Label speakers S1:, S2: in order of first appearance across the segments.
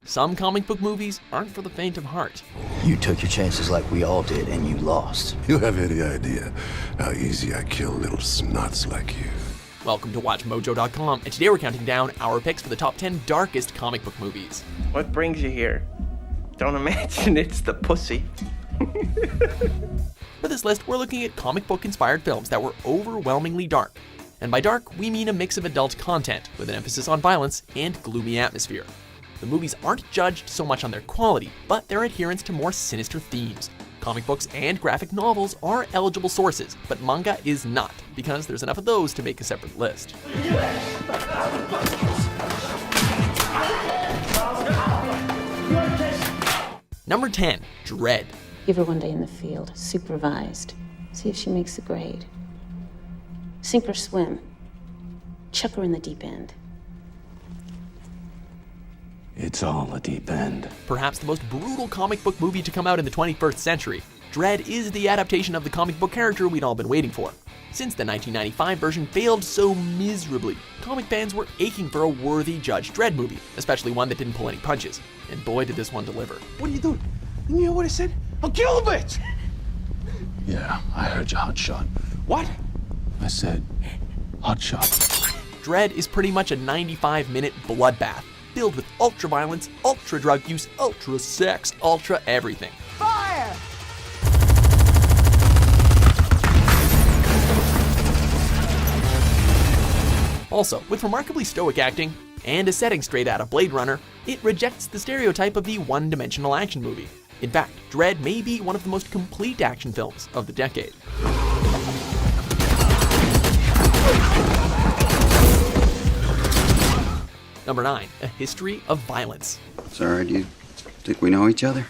S1: some comic book movies aren't for the faint of heart.
S2: You took your chances like we all did, and you lost.
S3: You have any idea how easy I kill little snots like you?
S1: Welcome to WatchMojo.com, and today we're counting down our picks for the top 10 darkest comic book movies.
S4: What brings you here? Don't imagine it's the pussy.
S1: For this list, we're looking at comic book-inspired films that were overwhelmingly dark. And by dark, we mean a mix of adult content, with an emphasis on violence and gloomy atmosphere. The movies aren't judged so much on their quality, but their adherence to more sinister themes. Comic books and graphic novels are eligible sources, but manga is not, because there's enough of those to make a separate list. Number 10, Dredd.
S5: Give her one day in the field, supervised. See if she makes the grade. Sink or swim. Chuck her in the deep end.
S2: It's all a deep end.
S1: Perhaps the most brutal comic book movie to come out in the 21st century, Dredd is the adaptation of the comic book character we'd all been waiting for. Since the 1995 version failed so miserably, comic fans were aching for a worthy Judge Dredd movie, especially one that didn't pull any punches. And boy did this one deliver.
S6: What are you doing? You know what I said? I'll kill the bitch!
S2: Yeah, I heard you, Hotshot.
S6: What?
S2: I said, Hotshot.
S1: Dredd is pretty much a 95-minute bloodbath, filled with ultra violence, ultra drug use, ultra sex, ultra everything.
S6: Fire!
S1: Also, with remarkably stoic acting and a setting straight out of Blade Runner, it rejects the stereotype of the one-dimensional action movie. In fact, Dredd may be one of the most complete action films of the decade. Number 9, A History of Violence.
S7: Sorry, do you think we know each other?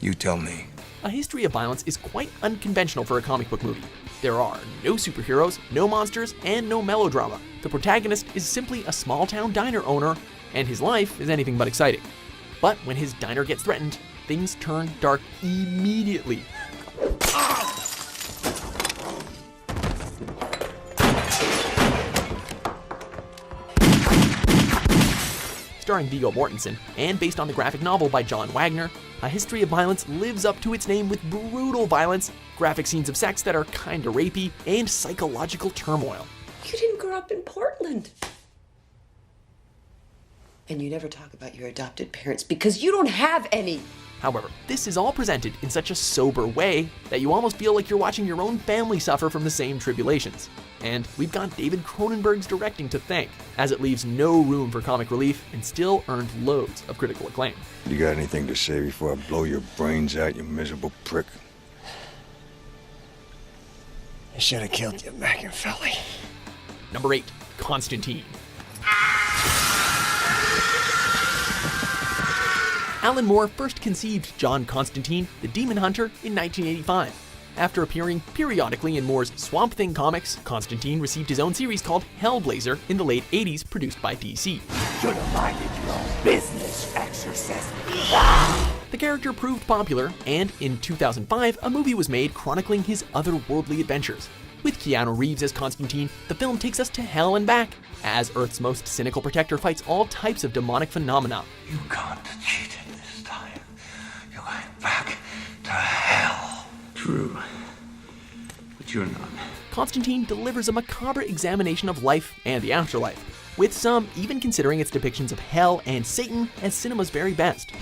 S3: You tell me.
S1: A History of Violence is quite unconventional for a comic book movie. There are no superheroes, no monsters, and no melodrama. The protagonist is simply a small-town diner owner, and his life is anything but exciting. But when his diner gets threatened, things turn dark immediately. Starring Viggo Mortensen, and based on the graphic novel by John Wagner, A History of Violence lives up to its name with brutal violence, graphic scenes of sex that are kinda rapey, and psychological turmoil.
S8: You didn't grow up in Portland. And you never talk about your adopted parents because you don't have any.
S1: However, this is all presented in such a sober way that you almost feel like you're watching your own family suffer from the same tribulations. And we've got David Cronenberg's directing to thank, as it leaves no room for comic relief and still earned loads of critical acclaim.
S3: You got anything to say before I blow your brains out, you miserable prick?
S6: I should have killed you back in Philly.
S1: Number 8, Constantine. Alan Moore first conceived John Constantine, the Demon Hunter, in 1985. After appearing periodically in Moore's Swamp Thing comics, Constantine received his own series called Hellblazer in the late 80s, produced by DC.
S6: Should have minded your own business, exorcist.
S1: The character proved popular, and in 2005, a movie was made chronicling his otherworldly adventures. With Keanu Reeves as Constantine, the film takes us to hell and back, as Earth's most cynical protector fights all types of demonic phenomena.
S6: You can't cheat it this time. You're going back to hell. True. But you're not.
S1: Constantine delivers a macabre examination of life and the afterlife, with some even considering its depictions of hell and Satan as cinema's very best.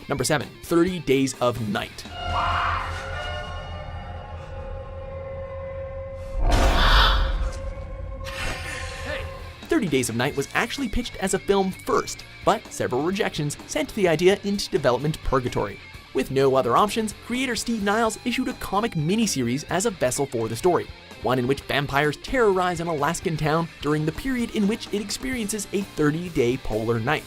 S1: Number 7, 30 Days of Night. 30 Days of Night was actually pitched as a film first, but several rejections sent the idea into development purgatory. With no other options, creator Steve Niles issued a comic miniseries as a vessel for the story, one in which vampires terrorize an Alaskan town during the period in which it experiences a 30-day polar night.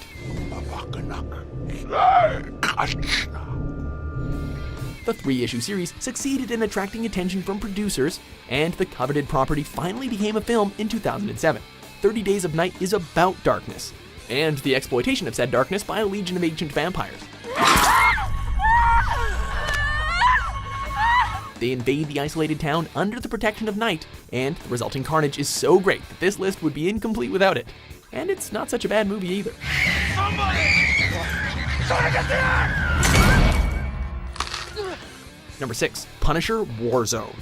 S1: The 3-issue series succeeded in attracting attention from producers, and the coveted property finally became a film in 2007. 30 Days of Night is about darkness, and the exploitation of said darkness by a legion of ancient vampires. They invade the isolated town under the protection of night, and the resulting carnage is so great that this list would be incomplete without it. And it's not such a bad movie either. Number 6, Punisher Warzone.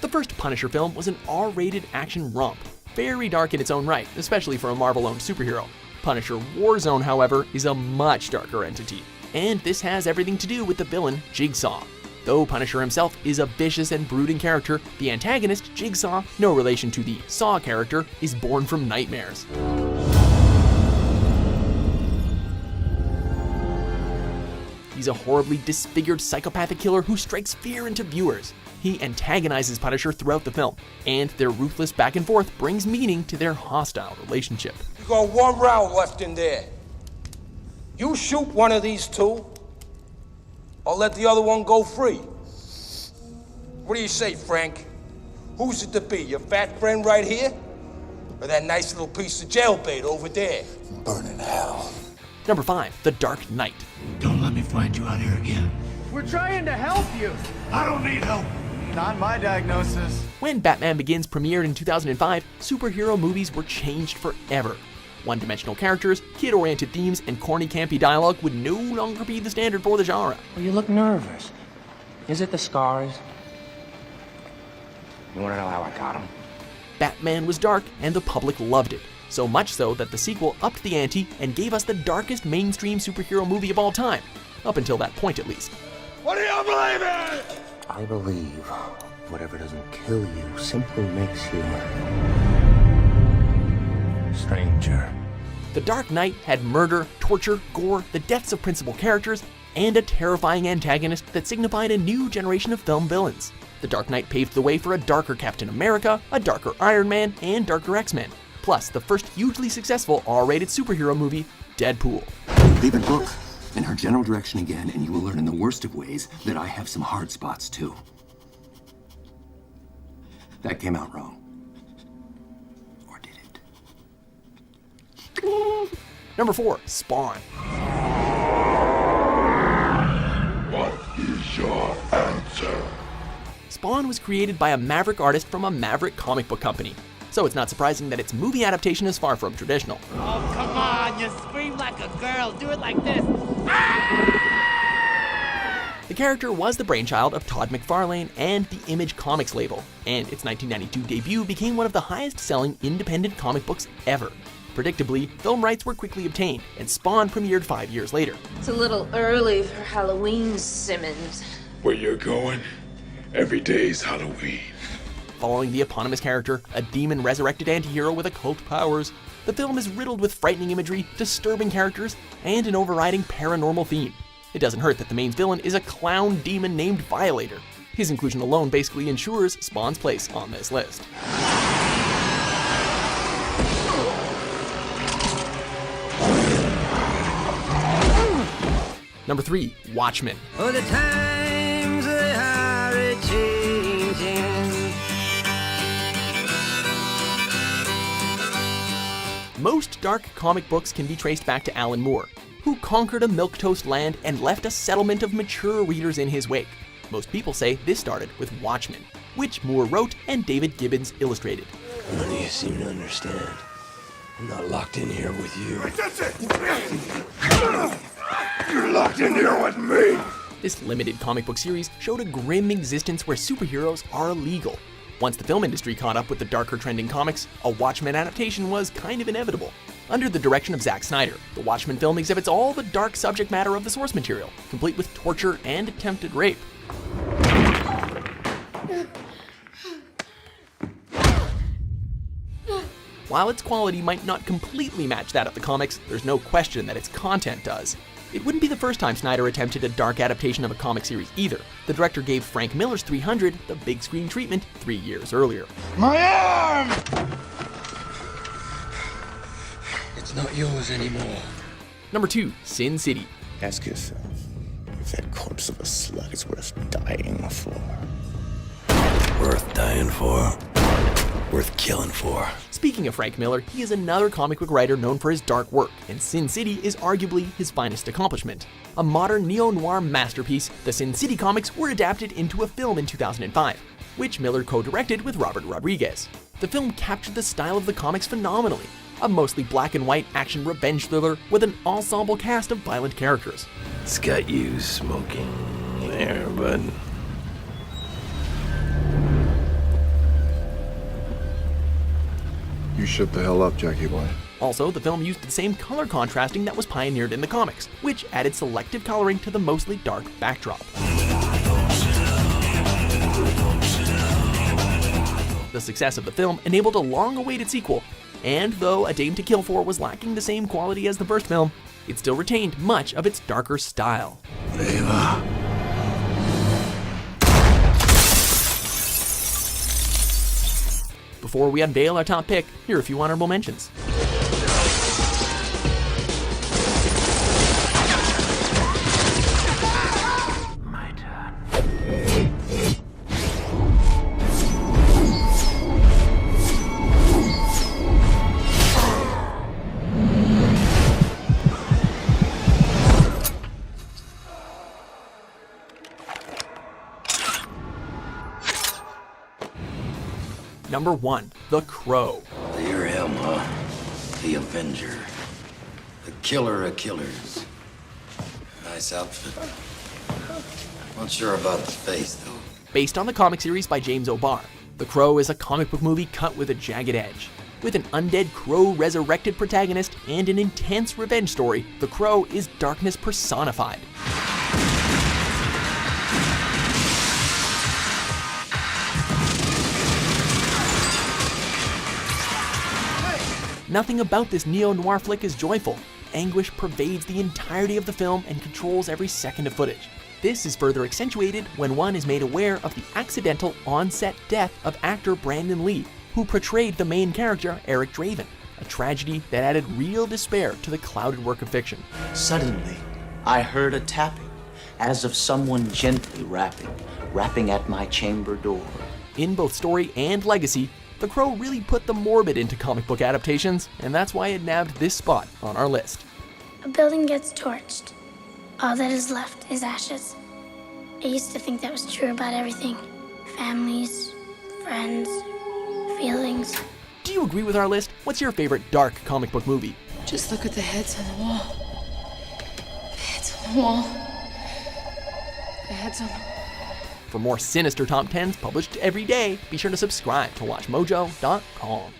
S1: The first Punisher film was an R-rated action romp, very dark in its own right, especially for a Marvel-owned superhero. Punisher Warzone, however, is a much darker entity, and this has everything to do with the villain, Jigsaw. Though Punisher himself is a vicious and brooding character, the antagonist, Jigsaw, no relation to the Saw character, is born from nightmares. He's a horribly disfigured psychopathic killer who strikes fear into viewers. He antagonizes Punisher throughout the film, and their ruthless back and forth brings meaning to their hostile relationship.
S9: You got one round left in there. You shoot one of these two, or let the other one go free. What do you say, Frank? Who's it to be, your fat friend right here? Or that nice little piece of jailbait over there?
S6: Burn in hell.
S1: Number 5, The Dark Knight.
S6: Don't let me find you out here again.
S10: We're trying to help you.
S6: I don't need help.
S10: Not my diagnosis.
S1: When Batman Begins premiered in 2005, superhero movies were changed forever. One-dimensional characters, kid-oriented themes, and corny campy dialogue would no longer be the standard for the genre.
S4: Well, you look nervous. Is it the scars? You want to know how I got them?
S1: Batman was dark, and the public loved it. So much so that the sequel upped the ante and gave us the darkest mainstream superhero movie of all time. Up until that point, at least.
S9: What do you believe in?
S4: I believe whatever doesn't kill you simply makes you stranger.
S1: The Dark Knight had murder, torture, gore, the deaths of principal characters, and a terrifying antagonist that signified a new generation of film villains. The Dark Knight paved the way for a darker Captain America, a darker Iron Man, and darker X-Men. Plus, the first hugely successful R-rated superhero movie, Deadpool.
S11: Leave it, look in her general direction again, and you will learn in the worst of ways that I have some hard spots too. That came out wrong. Or did it?
S1: Number 4, Spawn.
S3: What is your answer?
S1: Spawn was created by a maverick artist from a maverick comic book company, so it's not surprising that its movie adaptation is far from traditional.
S10: Oh, come on, you scream like a girl. Do it like this.
S1: The character was the brainchild of Todd McFarlane and the Image Comics label, and its 1992 debut became one of the highest-selling independent comic books ever. Predictably, film rights were quickly obtained, and Spawn premiered 5 years later.
S12: It's a little early for Halloween, Simmons.
S3: Where you're going, every day's Halloween.
S1: Following the eponymous character, a demon-resurrected anti-hero with occult powers, the film is riddled with frightening imagery, disturbing characters, and an overriding paranormal theme. It doesn't hurt that the main villain is a clown demon named Violator. His inclusion alone basically ensures Spawn's place on this list. Number 3, Watchmen.
S10: Oh, the times they are a-changing.
S1: Most dark comic books can be traced back to Alan Moore, who conquered a milquetoast land and left a settlement of mature readers in his wake. Most people say this started with Watchmen, which Moore wrote and David Gibbons illustrated.
S6: None of you seem to understand. I'm not locked in here with you.
S3: That's it! You're locked in here with me!
S1: This limited comic book series showed a grim existence where superheroes are illegal. Once the film industry caught up with the darker trending comics, a Watchmen adaptation was kind of inevitable. Under the direction of Zack Snyder, the Watchmen film exhibits all the dark subject matter of the source material, complete with torture and attempted rape. While its quality might not completely match that of the comics, there's no question that its content does. It wouldn't be the first time Snyder attempted a dark adaptation of a comic series either. The director gave Frank Miller's 300 the big screen treatment 3 years earlier.
S6: My arm! It's not yours anymore.
S1: Number 2, Sin City.
S13: Ask yourself if that corpse of a slut is worth dying for.
S6: Worth dying for. Worth killing for.
S1: Speaking of Frank Miller, he is another comic book writer known for his dark work, and Sin City is arguably his finest accomplishment. A modern neo-noir masterpiece, the Sin City comics were adapted into a film in 2005, which Miller co-directed with Robert Rodriguez. The film captured the style of the comics phenomenally, a mostly black and white action revenge thriller with an ensemble cast of violent characters.
S6: It's got you smoking there, bud.
S13: You shut the hell up, Jackie boy.
S1: Also, the film used the same color contrasting that was pioneered in the comics, which added selective coloring to the mostly dark backdrop. The success of the film enabled a long-awaited sequel, and though A Dame to Kill For was lacking the same quality as the first film, it still retained much of its darker style.
S6: Ava.
S1: Before we unveil our top pick, here are a few honorable mentions. Number 1, The Crow.
S6: You're him, huh? The Avenger. The killer of killers. Nice outfit. Not sure about the face, though.
S1: Based on the comic series by James O'Barr, The Crow is a comic book movie cut with a jagged edge. With an undead crow resurrected protagonist and an intense revenge story, The Crow is darkness personified. Nothing about this neo-noir flick is joyful. Anguish pervades the entirety of the film and controls every second of footage. This is further accentuated when one is made aware of the accidental on-set death of actor Brandon Lee, who portrayed the main character Eric Draven, a tragedy that added real despair to the clouded work of fiction.
S14: Suddenly, I heard a tapping, as of someone gently rapping at my chamber door.
S1: In both story and legacy, The Crow really put the morbid into comic book adaptations, and that's why it nabbed this spot on our list.
S15: A building gets torched. All that is left is ashes. I used to think that was true about everything. Families, friends, feelings.
S1: Do you agree with our list? What's your favorite dark comic book movie?
S16: Just look at the heads on the wall. The heads on the wall. The heads on the wall.
S1: For more sinister top 10s published every day, be sure to subscribe to WatchMojo.com.